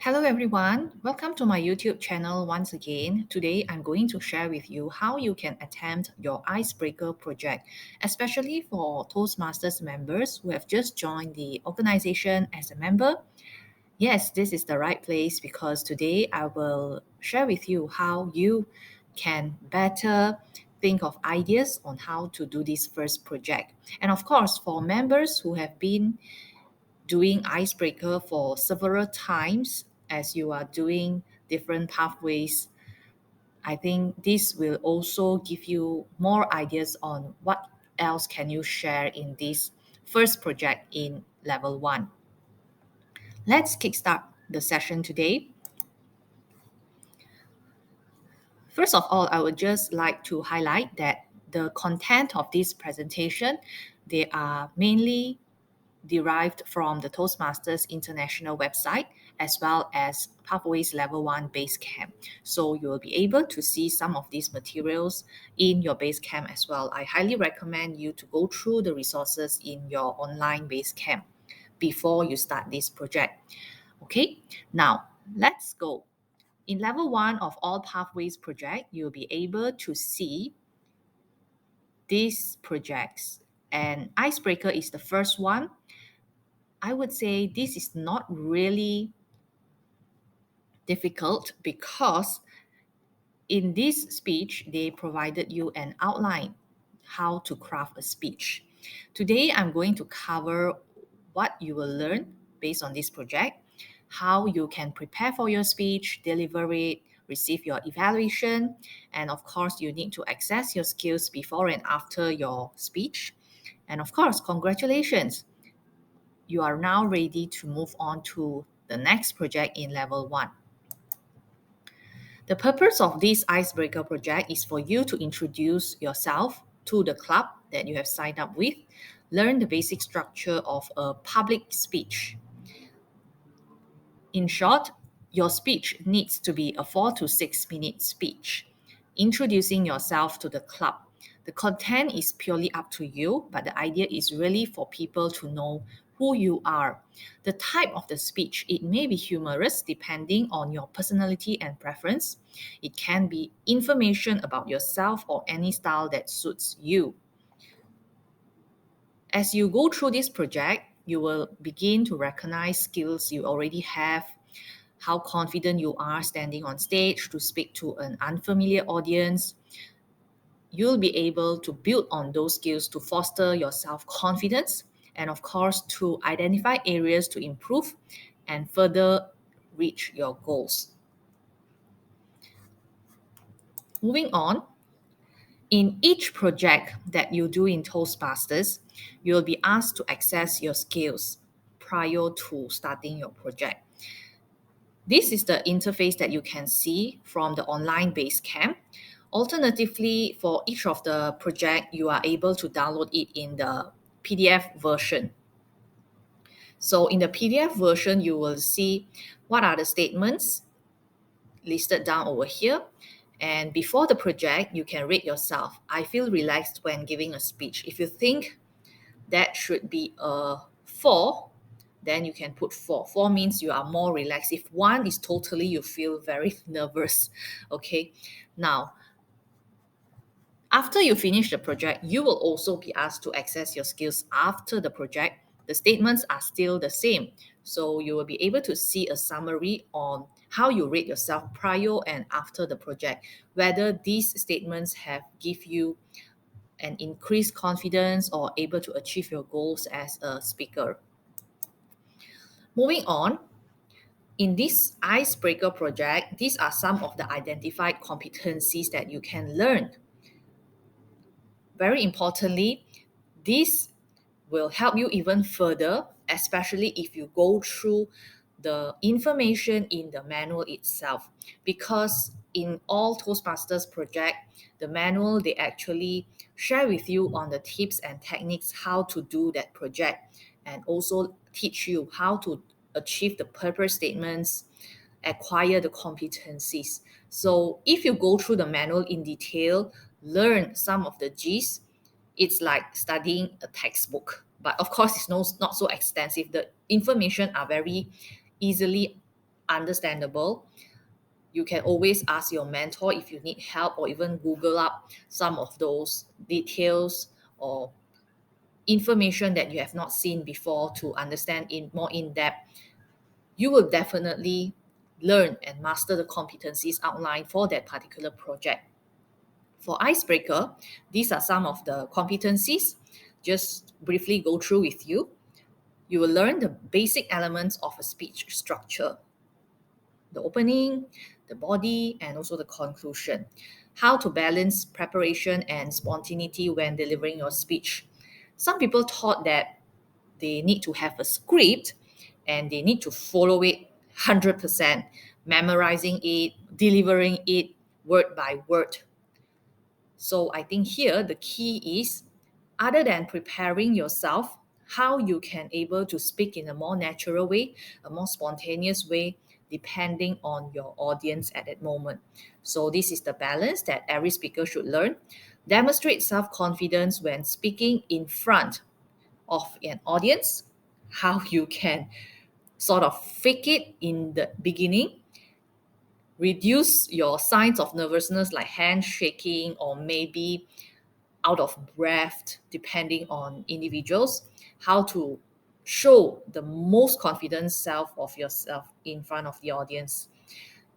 Hello everyone, welcome to my YouTube channel once again. Today I'm going to share with you how you can attempt your icebreaker project, especially for Toastmasters members who have just joined the organization as a member. Yes, this is the right place because today I will share with you how you can better think of ideas on how to do this first project. And of course, for members who have been doing icebreaker for several times as you are doing different pathways, I think this will also give you more ideas on what else can you share in this first project in level 1. Let's kickstart the session today. First of all, I would just like to highlight that the content of this presentation, they are mainly derived from the Toastmasters International website as well as Pathways Level 1 Basecamp. So you will be able to see some of these materials in your Basecamp as well. I highly recommend you to go through the resources in your online Basecamp before you start this project. Okay, now let's go. In level 1 of all pathways project, you'll be able to see these projects, and icebreaker is the first one. I would say this is not really difficult because in this speech, they provided you an outline how to craft a speech. Today, I'm going to cover what you will learn based on this project, how you can prepare for your speech, deliver it, receive your evaluation, and of course, you need to access your skills before and after your speech. And of course, congratulations, you are now ready to move on to the next project in level 1. The purpose of this icebreaker project is for you to introduce yourself to the club that you have signed up with, learn the basic structure of a public speech. In short, your speech needs to be a 4 to 6 minute speech, introducing yourself to the club. The content is purely up to you, but the idea is really for people to know who you are. The type of the speech, it may be humorous depending on your personality and preference. It can be information about yourself or any style that suits you. As you go through this project, you will begin to recognize skills you already have, how confident you are standing on stage to speak to an unfamiliar audience. You'll be able to build on those skills to foster your self-confidence and, of course, to identify areas to improve and further reach your goals. Moving on, in each project that you do in Toastmasters, you'll be asked to access your skills prior to starting your project. This is the interface that you can see from the online Basecamp. Alternatively, for each of the project, you are able to download it in the PDF version. So in the PDF version, you will see what are the statements listed down over here. And before the project, you can rate yourself. I feel relaxed when giving a speech. If you think that should be a 4, then you can put 4. 4 means you are more relaxed. If 1 is totally you feel very nervous. Okay. Now, after you finish the project, you will also be asked to access your skills after the project. The statements are still the same. So you will be able to see a summary on how you rate yourself prior and after the project, whether these statements have give you an increased confidence or able to achieve your goals as a speaker. Moving on, in this icebreaker project, these are some of the identified competencies that you can learn. Very importantly, this will help you even further, especially if you go through the information in the manual itself. Because in all Toastmasters project, the manual, they actually share with you on the tips and techniques how to do that project and also teach you how to achieve the purpose statements, acquire the competencies. So if you go through the manual in detail, learn some of the G's, it's like studying a textbook. But of course, it's not so extensive. The information are very easily understandable, you can always ask your mentor if you need help, or even Google up some of those details or information that you have not seen before to understand in more in depth. You will definitely learn and master the competencies outlined for that particular project. For icebreaker, these are some of the competencies. Just briefly go through with you. You will learn the basic elements of a speech structure: the opening, the body, and also the conclusion. How to balance preparation and spontaneity when delivering your speech. Some people thought that they need to have a script and they need to follow it 100%, memorizing it, delivering it word by word. So I think here the key is, other than preparing yourself, how you can able to speak in a more natural way, a more spontaneous way, depending on your audience at that moment. So this is the balance that every speaker should learn. Demonstrate self-confidence when speaking in front of an audience, how you can sort of fake it in the beginning, reduce your signs of nervousness like hand shaking or maybe out of breath, depending on individuals, how to show the most confident self of yourself in front of the audience.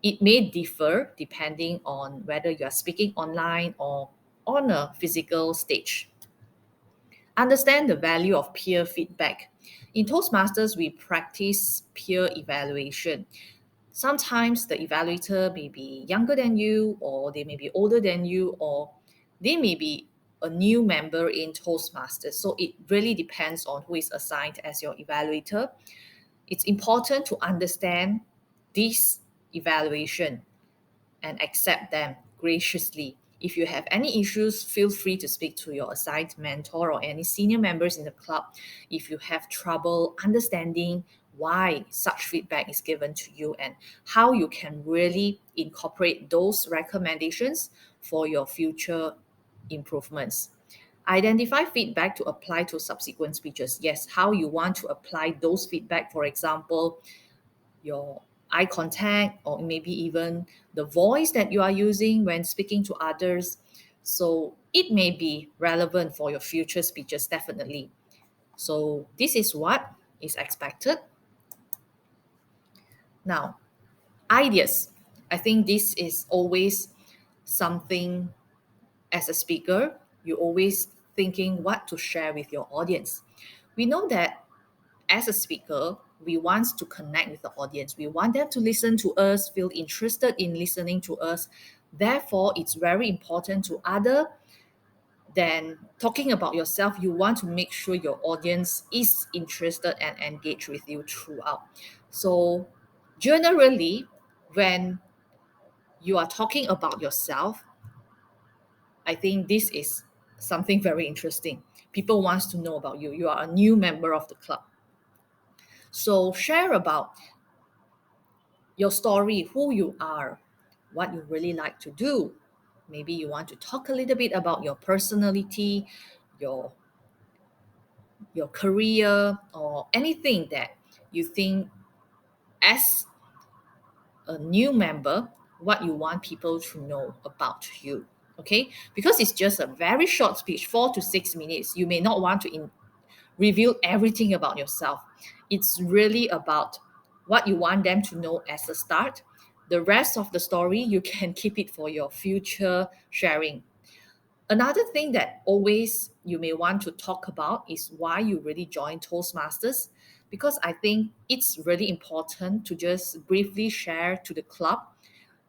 It may differ depending on whether you are speaking online or on a physical stage. Understand the value of peer feedback. In Toastmasters, we practice peer evaluation. Sometimes the evaluator may be younger than you, or they may be older than you, or they may be a new member in Toastmasters. So it really depends on who is assigned as your evaluator. It's important to understand this evaluation and accept them graciously. If you have any issues, feel free to speak to your assigned mentor or any senior members in the club. If you have trouble understanding why such feedback is given to you and how you can really incorporate those recommendations for your future improvements. Identify feedback to apply to subsequent speeches. Yes, how you want to apply those feedback, for example, your eye contact, or maybe even the voice that you are using when speaking to others. So it may be relevant for your future speeches, definitely. So this is what is expected. Now, ideas. I think this is always something, as a speaker, you're always thinking what to share with your audience. We know that as a speaker, we want to connect with the audience. We want them to listen to us, feel interested in listening to us. Therefore, it's very important to, other than talking about yourself, you want to make sure your audience is interested and engaged with you throughout. So generally, when you are talking about yourself, I think this is something very interesting. People wants to know about you. You are a new member of the club. So share about your story, who you are, what you really like to do. Maybe you want to talk a little bit about your personality, your your career, or anything that you think, as a new member, what you want people to know about you. Okay, because it's just a very short speech, 4 to 6 minutes. You may not want to reveal everything about yourself. It's really about what you want them to know as a start. The rest of the story, you can keep it for your future sharing. Another thing that always you may want to talk about is why you really joined Toastmasters, because I think it's really important to just briefly share to the club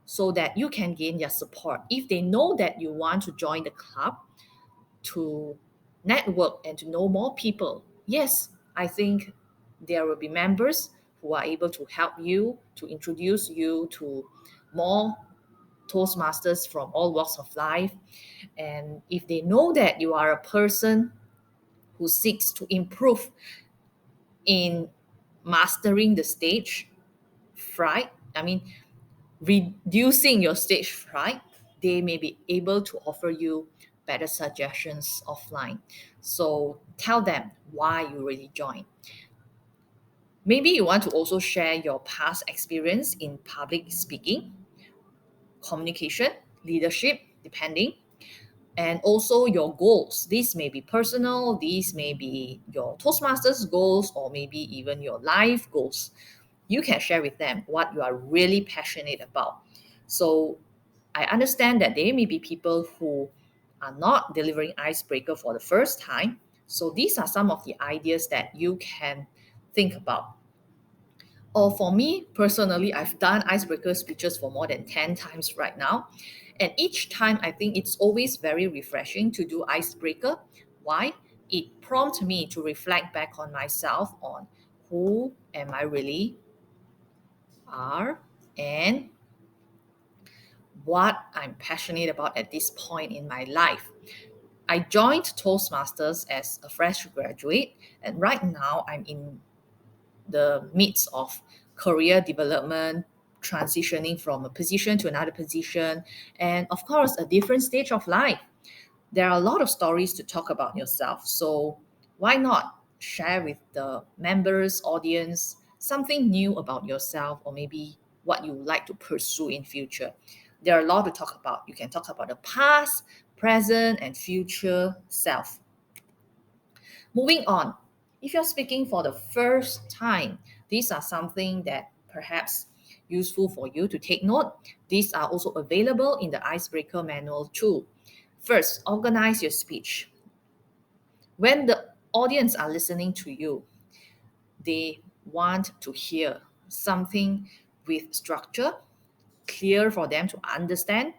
so that you can gain their support. If they know that you want to join the club to network and to know more people, yes, I think there will be members who are able to help you, to introduce you to more Toastmasters from all walks of life. And if they know that you are a person who seeks to improve in mastering the stage fright, I mean, reducing your stage fright, they may be able to offer you better suggestions offline. So tell them why you really join. Maybe you want to also share your past experience in public speaking, communication, leadership, depending, and also your goals. These may be personal, these may be your Toastmasters goals, or maybe even your life goals. You can share with them what you are really passionate about. So I understand that there may be people who are not delivering icebreaker for the first time. So these are some of the ideas that you can think about. Or for me personally, I've done icebreaker speeches for more than 10 times right now. And each time I think it's always very refreshing to do icebreaker. Why? It prompts me to reflect back on myself on who am I really are and what I'm passionate about at this point in my life. I joined Toastmasters as a fresh graduate, and right now I'm in the midst of career development, transitioning from a position to another position, and of course, a different stage of life. There are a lot of stories to talk about yourself. So, why not share with the members, audience, something new about yourself, or maybe what you would like to pursue in future? There are a lot to talk about. You can talk about the past, present, and future self. Moving on, if you're speaking for the first time, these are something that perhaps useful for you to take note. These are also available in the icebreaker manual too. First, organize your speech. When the audience are listening to you, they want to hear something with structure, clear for them to understand.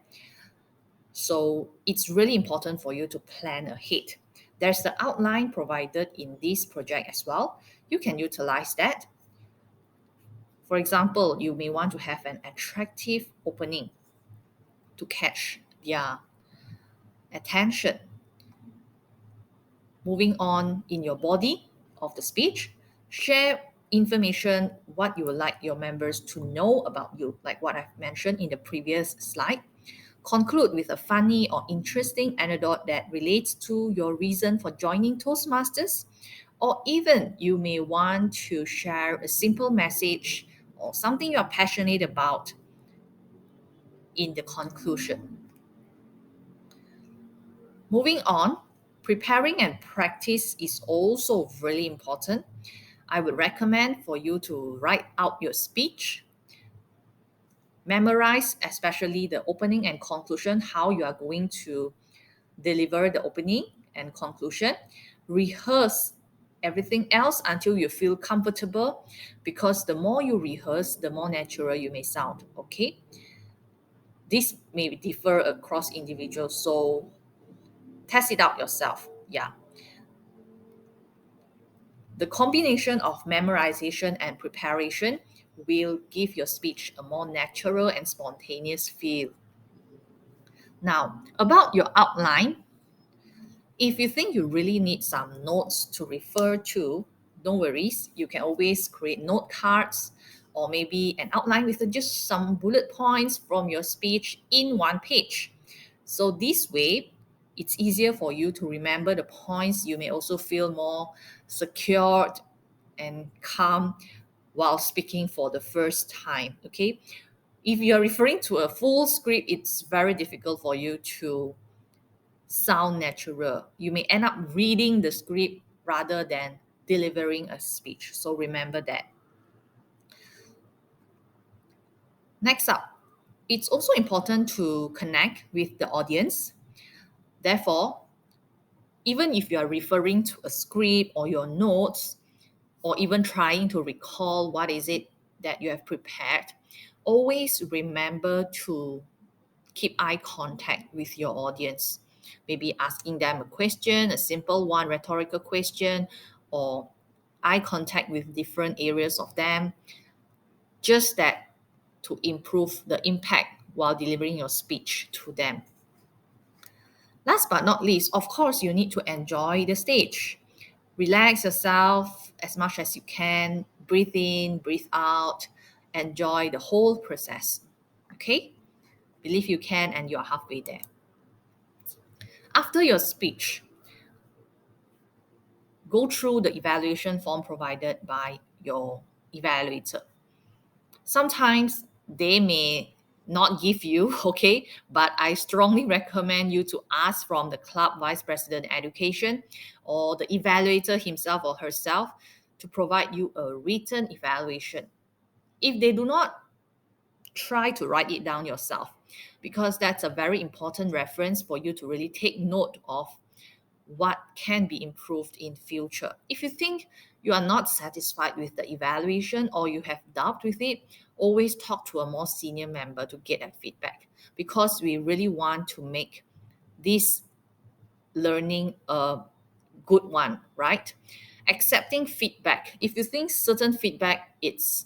So it's really important for you to plan ahead. There's the outline provided in this project as well. You can utilize that. For example, you may want to have an attractive opening to catch their attention. Moving on in your body of the speech, share information what you would like your members to know about you, like what I've mentioned in the previous slide. Conclude with a funny or interesting anecdote that relates to your reason for joining Toastmasters. Or even you may want to share a simple message or something you're passionate about in the conclusion. Moving on, preparing and practice is also really important. I would recommend for you to write out your speech, memorize especially the opening and conclusion, how you are going to deliver the opening and conclusion, rehearse everything else until you feel comfortable, because the more you rehearse, the more natural you may sound, okay? This may differ across individuals, so test it out yourself. Yeah. The combination of memorization and preparation will give your speech a more natural and spontaneous feel. Now, about your outline, if you think you really need some notes to refer to, no worries. You can always create note cards or maybe an outline with just some bullet points from your speech in one page. So, this way, it's easier for you to remember the points. You may also feel more secured and calm while speaking for the first time. Okay. If you're referring to a full script, it's very difficult for you to sound natural. You may end up reading the script rather than delivering a speech. So remember that. Next up, it's also important to connect with the audience. Therefore, even if you are referring to a script or your notes, or even trying to recall what is it that you have prepared, always remember to keep eye contact with your audience. Maybe asking them a question, a simple one, rhetorical question, or eye contact with different areas of them, just that to improve the impact while delivering your speech to them. Last but not least, of course, you need to enjoy the stage. Relax yourself as much as you can, breathe in, breathe out, enjoy the whole process. Okay? Believe you can, and you're halfway there. After your speech, go through the evaluation form provided by your evaluator. Sometimes they may not give you, okay, but I strongly recommend you to ask from the club vice president education or the evaluator himself or herself to provide you a written evaluation. If they do not, try to write it down yourself, because that's a very important reference for you to really take note of what can be improved in future. If you think you are not satisfied with the evaluation or you have doubt with it, always talk to a more senior member to get that feedback, because we really want to make this learning a good one, right? Accepting feedback. If you think certain feedback it's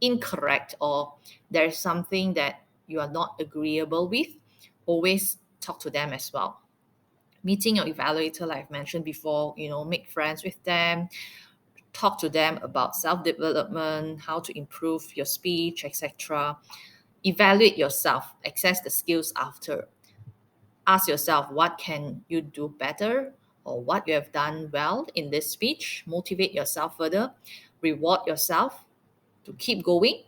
incorrect or there's something that you are not agreeable with, always talk to them as well. Meeting your evaluator, like I've mentioned before, make friends with them, talk to them about self-development, how to improve your speech, etc. Evaluate yourself, assess the skills after. Ask yourself what can you do better or what you have done well in this speech. Motivate yourself further. Reward yourself to keep going.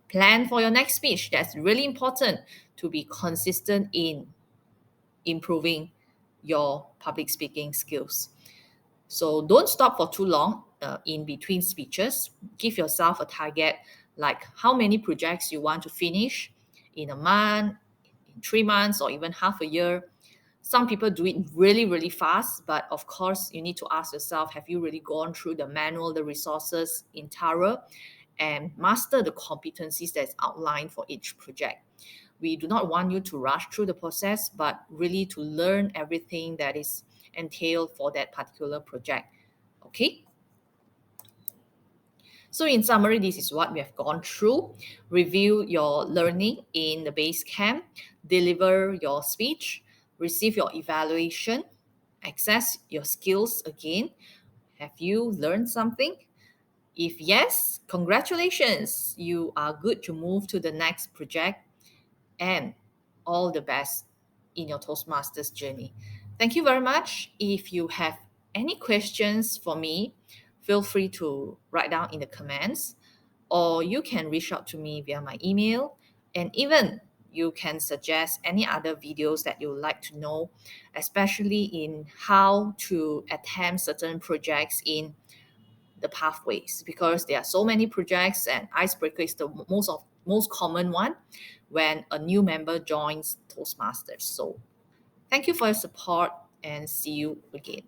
Plan for your next speech. That's really important to be consistent in improving your public speaking skills. So don't stop for too long in between speeches. Give yourself a target, like how many projects you want to finish in a month, in 3 months, or even half a year. Some people do it really, really fast, but of course, you need to ask yourself, have you really gone through the manual, the resources in thorough, and master the competencies that's outlined for each project? We do not want you to rush through the process, but really to learn everything that is entailed for that particular project. Okay? So in summary, this is what we have gone through. Review your learning in the base camp, deliver your speech, receive your evaluation, assess your skills again. Have you learned something? If yes, congratulations, you are good to move to the next project, and all the best in your Toastmasters journey. Thank you very much. If you have any questions for me, feel free to write down in the comments, or you can reach out to me via my email, and even you can suggest any other videos that you would like to know, especially in how to attempt certain projects in the pathways, because there are so many projects, and icebreaker is the most common one when a new member joins Toastmasters. So thank you for your support and see you again.